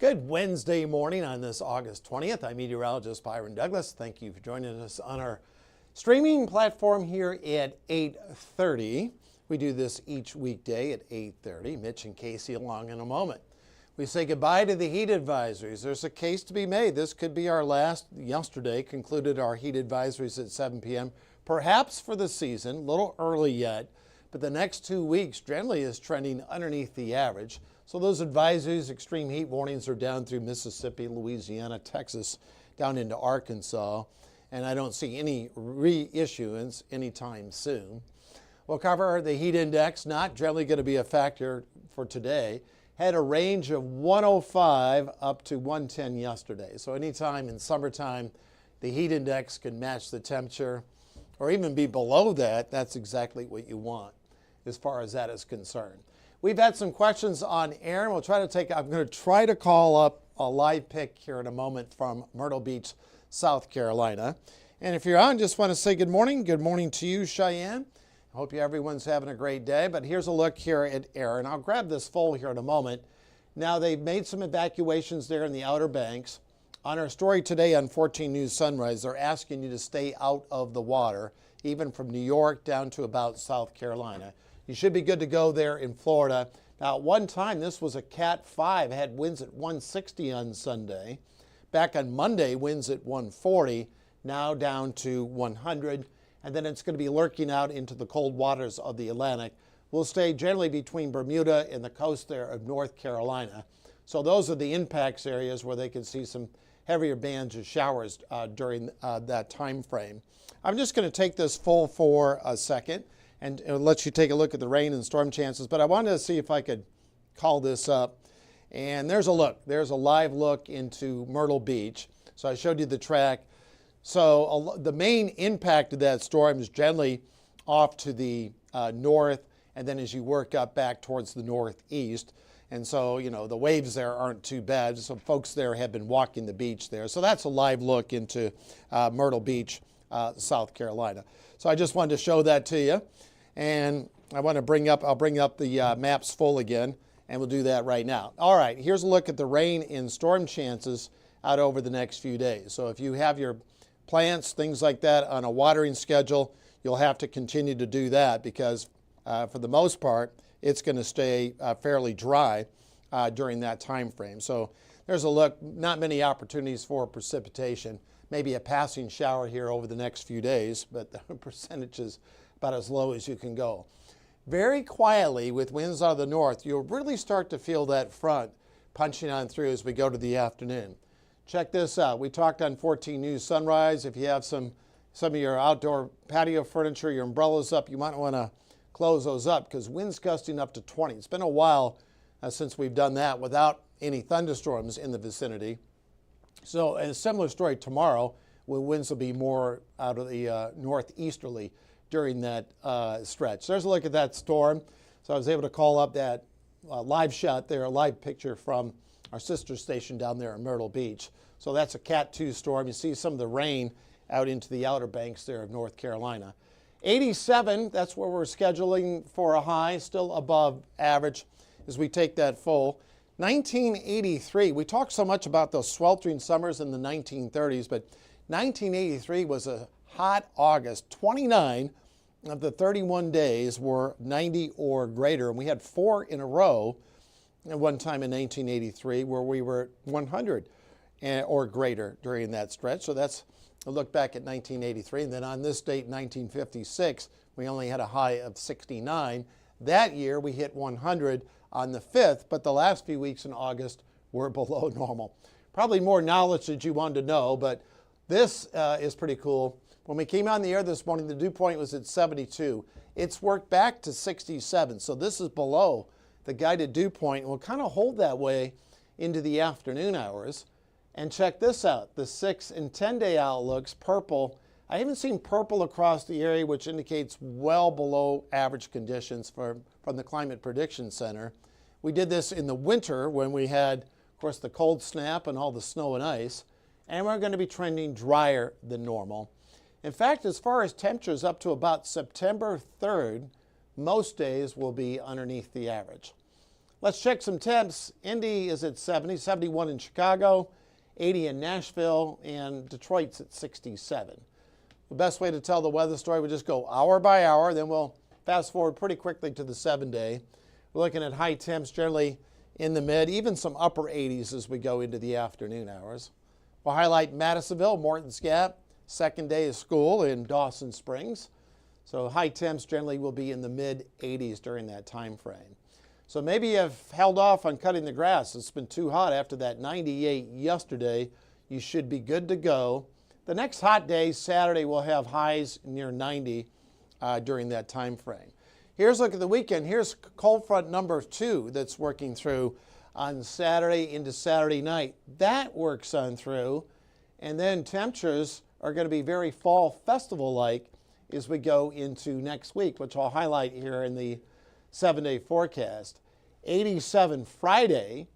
Good Wednesday morning on this August 20th. I'm meteorologist Byron Douglas. Thank you for joining us on our streaming platform here at 8:30. We do this each weekday at 8:30. Mitch and Casey along in a moment. We say goodbye to the heat advisories. There's a case to be made. This could be our last. Yesterday concluded our heat advisories at 7 p.m. Perhaps for the season, a little early yet, but the next 2 weeks generally is trending underneath the average. So those advisories, extreme heat warnings are down through Mississippi, Louisiana, Texas, down into Arkansas, and I don't see any reissuance anytime soon. We'll cover the heat index, not generally going to be a factor for today. Had a range of 105 up to 110 yesterday. So anytime in summertime, the heat index can match the temperature or even be below that. That's exactly what you want as far as that is concerned. We've had some questions on air, and I'm going to try to call up a live pick here in a moment from Myrtle Beach, South Carolina. And if you're on, just want to say good morning. Good morning to you, Cheyenne. I hope everyone's having a great day. But here's a look here at air, and I'll grab this full here in a moment. Now, they've made some evacuations there in the Outer Banks. On our story today on 14 News Sunrise, they're asking you to stay out of the water, even from New York down to about South Carolina. You should be good to go there in Florida. Now, at one time, this was a Cat 5, had winds at 160 on Sunday. Back on Monday, winds at 140, now down to 100. And then it's going to be lurking out into the cold waters of the Atlantic. We'll stay generally between Bermuda and the coast there of North Carolina. So those are the impacts areas where they can see some heavier bands of showers during that time frame. I'm just going to take this full for a second and let you take a look at the rain and storm chances. But I wanted to see if I could call this up. And there's a look. There's a live look into Myrtle Beach. So I showed you the track. So the main impact of that storm is generally off to the north, and then as you work up back towards the northeast. And so, you know, the waves there aren't too bad. So folks there have been walking the beach there. So that's a live look into Myrtle Beach, South Carolina. So I just wanted to show that to you. And I'll bring up the maps full again, and we'll do that right now. All right, here's a look at the rain and storm chances out over the next few days. So if you have your plants, things like that on a watering schedule, you'll have to continue to do that because for the most part, it's going to stay fairly dry during that time frame. So there's a look, not many opportunities for precipitation, maybe a passing shower here over the next few days, but the percentage is about as low as you can go. Very quietly with winds out of the north, you'll really start to feel that front punching on through as we go to the afternoon. Check this out. We talked on 14 News Sunrise. If you have some of your outdoor patio furniture, your umbrellas up, you might want to close those up because winds gusting up to 20. It's been a while since we've done that without any thunderstorms in the vicinity. So a similar story tomorrow, when winds will be more out of the northeasterly during that stretch. There's a look at that storm. So I was able to call up that live shot there, a live picture from our sister station down there in Myrtle Beach. So that's a Cat 2 storm. You see some of the rain out into the Outer Banks there of North Carolina. 87, that's where we're scheduling for a high, still above average as we take that full. 1983, we talked so much about those sweltering summers in the 1930s, but 1983 was a hot August. 29 of the 31 days were 90 or greater, and we had 4 in a row at one time in 1983 where we were 100 or greater during that stretch. So that's a look back at 1983. And then on this date, 1956, we only had a high of 69. That year, we hit 100 on the 5th, but the last few weeks in August were below normal. Probably more knowledge that you wanted to know, but this is pretty cool. When we came on the air this morning, the dew point was at 72. It's worked back to 67, so this is below the guided dew point, and will kind of hold that way into the afternoon hours. And check this out, the 6 and 10-day outlooks, purple. I haven't seen purple across the area, which indicates well below average conditions from the Climate Prediction Center. We did this in the winter when we had, of course, the cold snap and all the snow and ice, and we're going to be trending drier than normal. In fact, as far as temperatures up to about September 3rd, most days will be underneath the average. Let's check some temps. Indy is at 70, 71 in Chicago, 80 in Nashville, and Detroit's at 67. The best way to tell the weather story would just go hour by hour, then we'll fast forward pretty quickly to the 7-day. We're looking at high temps generally in the mid, even some upper 80s as we go into the afternoon hours. We'll highlight Madisonville, Morton's Gap, second day of school in Dawson Springs. So high temps generally will be in the mid 80s during that time frame. So maybe you've held off on cutting the grass. It's been too hot after that 98 yesterday. You should be good to go. The next hot day, Saturday, will have highs near 90 during that time frame. Here's a look at the weekend. Here's cold front number 2 that's working through on Saturday into Saturday night. That works on through. And then temperatures are going to be very fall festival-like as we go into next week, which I'll highlight here in the 7-day forecast. 87 Friday,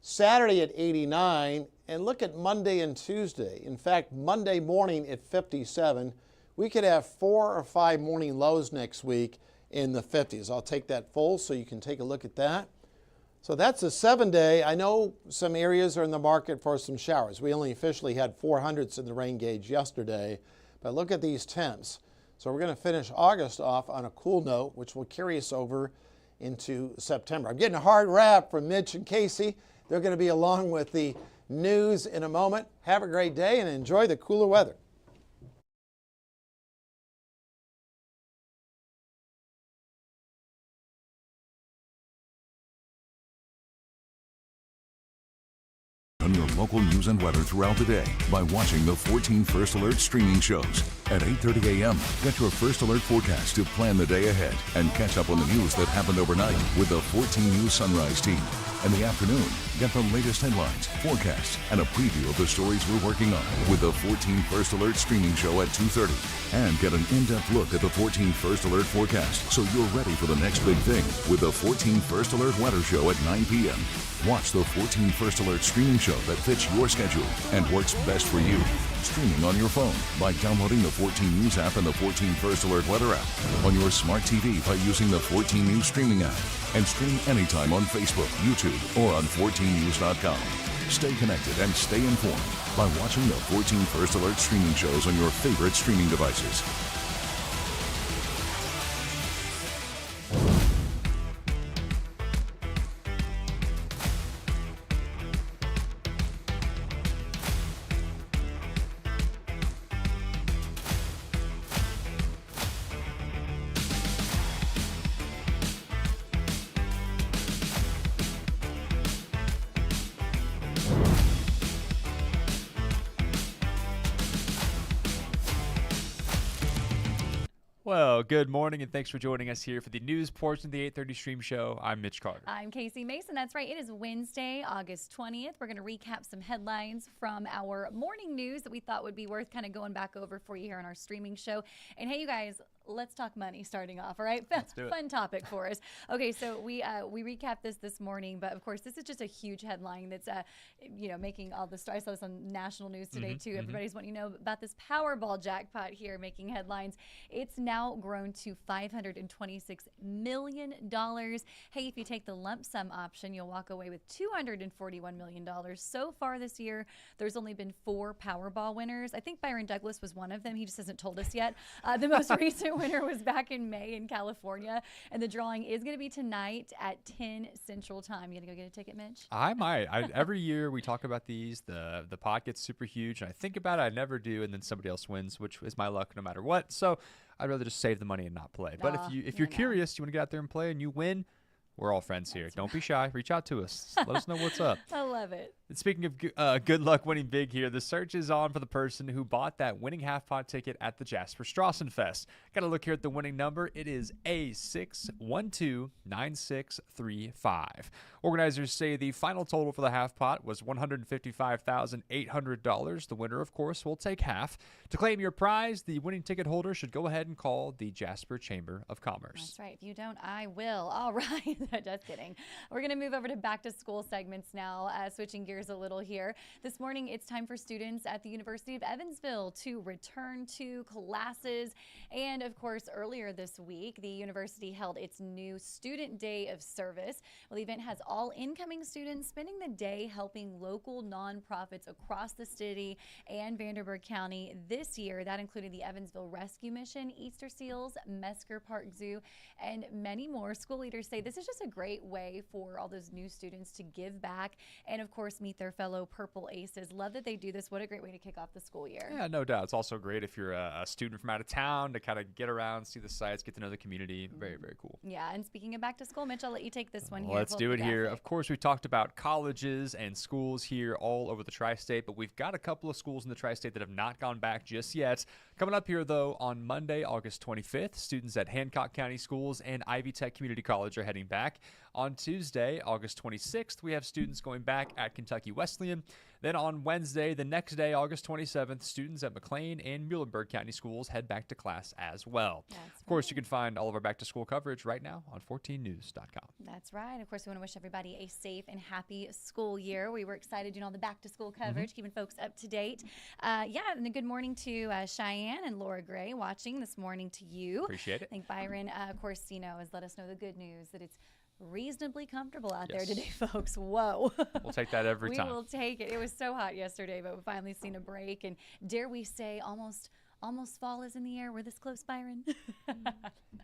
Saturday at 89, and look at Monday and Tuesday. In fact, Monday morning at 57. We could have 4 or 5 morning lows next week in the 50s. I'll take that full so you can take a look at that. So that's a 7-day. I know some areas are in the market for some showers. We only officially had 400s in the rain gauge yesterday, but look at these temps. So we're going to finish August off on a cool note, which will carry us over into September. I'm getting a hard rap from Mitch and Casey. They're going to be along with the news in a moment. Have a great day and enjoy the cooler weather. On your local news and weather throughout the day by watching the 14 First Alert streaming shows. At 8:30 a.m., get your First Alert forecast to plan the day ahead and catch up on the news that happened overnight with the 14 News Sunrise team. In the afternoon, get the latest headlines, forecasts, and a preview of the stories we're working on with the 14 First Alert streaming show at 2:30. And get an in-depth look at the 14 First Alert forecast so you're ready for the next big thing with the 14 First Alert weather show at 9 p.m. Watch the 14 First Alert streaming show that fits your schedule and works best for you. Streaming on your phone by downloading the 14 News app and the 14 First Alert weather app. On your smart TV by using the 14 News streaming app. And stream anytime on Facebook, YouTube, or on 14news.com. Stay connected and stay informed by watching the 14 First Alert streaming shows on your favorite streaming devices. Well, good morning, and thanks for joining us here for the news portion of the 8:30 stream show. I'm Mitch Carter. I'm Casey Mason. That's right. It is Wednesday, August 20th. We're going to recap some headlines from our morning news that we thought would be worth kind of going back over for you here on our streaming show. And hey, you guys, let's talk money starting off, all right? Let's do it. Fun topic for us. Okay, so we recapped this morning, but of course, this is just a huge headline that's, making all the stars. I saw this on national news today, too. Everybody's wanting to know about this Powerball jackpot here making headlines. It's now grown to $526 million. Hey, if you take the lump sum option, you'll walk away with $241 million. So far this year, there's only been 4 Powerball winners. I think Byron Douglas was one of them. He just hasn't told us yet. The most recent winner was back in May in California, and the drawing is going to be tonight at 10 Central Time. You going to go get a ticket, Mitch? I might. Every year we talk about these. The pot gets super huge, and I think about it. I never do, and then somebody else wins, which is my luck no matter what. So I'd rather just save the money and not play. But if you're curious, you want to get out there and play, and you win, we're all friends here. Don't be shy. Reach out to us. Let us know what's up. I love it. And speaking of good luck winning big here, the search is on for the person who bought that winning half-pot ticket at the Jasper Strassenfest. Got to look here at the winning number. It is A6129635. Organizers say the final total for the half-pot was $155,800. The winner, of course, will take half. To claim your prize, the winning ticket holder should go ahead and call the Jasper Chamber of Commerce. That's right. If you don't, I will. All right. Just kidding. We're going to move over to back-to-school segments now. switching gears a little here. This morning, it's time for students at the University of Evansville to return to classes. And of course, earlier this week, the university held its new Student Day of Service. Well, the event has all incoming students spending the day helping local nonprofits across the city and Vanderburgh County. This year, that included the Evansville Rescue Mission, Easter Seals, Mesker Park Zoo, and many more. School leaders say this is just a great way for all those new students to give back and, of course, meet their fellow Purple Aces. Love that they do this. What a great way to kick off the school year. Yeah, no doubt. It's also great if you're a student from out of town to kind of get around, see the sights, get to know the community. Very, very cool. Yeah, and speaking of back to school, Mitch, I'll let you take this one here. Let's Pull do up it the here. graphic. Of course, we've talked about colleges and schools here all over the tri-state, but we've got a couple of schools in the tri-state that have not gone back just yet. Coming up here, though, on Monday, August 25th, students at Hancock County Schools and Ivy Tech Community College are heading back. On Tuesday, August 26th, we have students going back at Kentucky Wesleyan. Then on Wednesday, the next day, August 27th, students at McLean and Muhlenberg County Schools head back to class as well. Of course, you can find all of our back-to-school coverage right now on 14news.com. That's right. Of course, we want to wish everybody a safe and happy school year. We were excited doing all the back-to-school coverage, keeping folks up to date. Yeah, and a good morning to Cheyenne and Laura Gray watching this morning to you. Appreciate it. I think Byron, of course, has let us know the good news that it's reasonably comfortable out there Yes. today, folks. Whoa. We'll take that every time. We will take it. It was so hot yesterday, but we've finally seen a break. And dare we say almost fall is in the air. We're this close, Byron.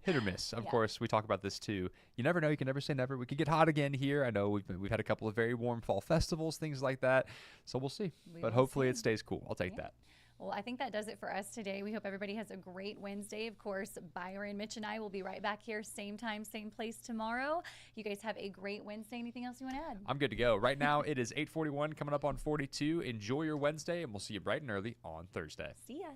Hit or miss. Of Yeah. course, we talk about this too. You never know. You can never say never. We could get hot again here. I know we've had a couple of very warm fall festivals, things like that. So we'll see. We But will hopefully see. it stays cool. I'll take Yeah. that. Well, I think that does it for us today. We hope everybody has a great Wednesday. Of course, Byron, Mitch, and I will be right back here, same time, same place tomorrow. You guys have a great Wednesday. Anything else you want to add? I'm good to go. Right now, it is 8:41 coming up on 42. Enjoy your Wednesday, and we'll see you bright and early on Thursday. See ya.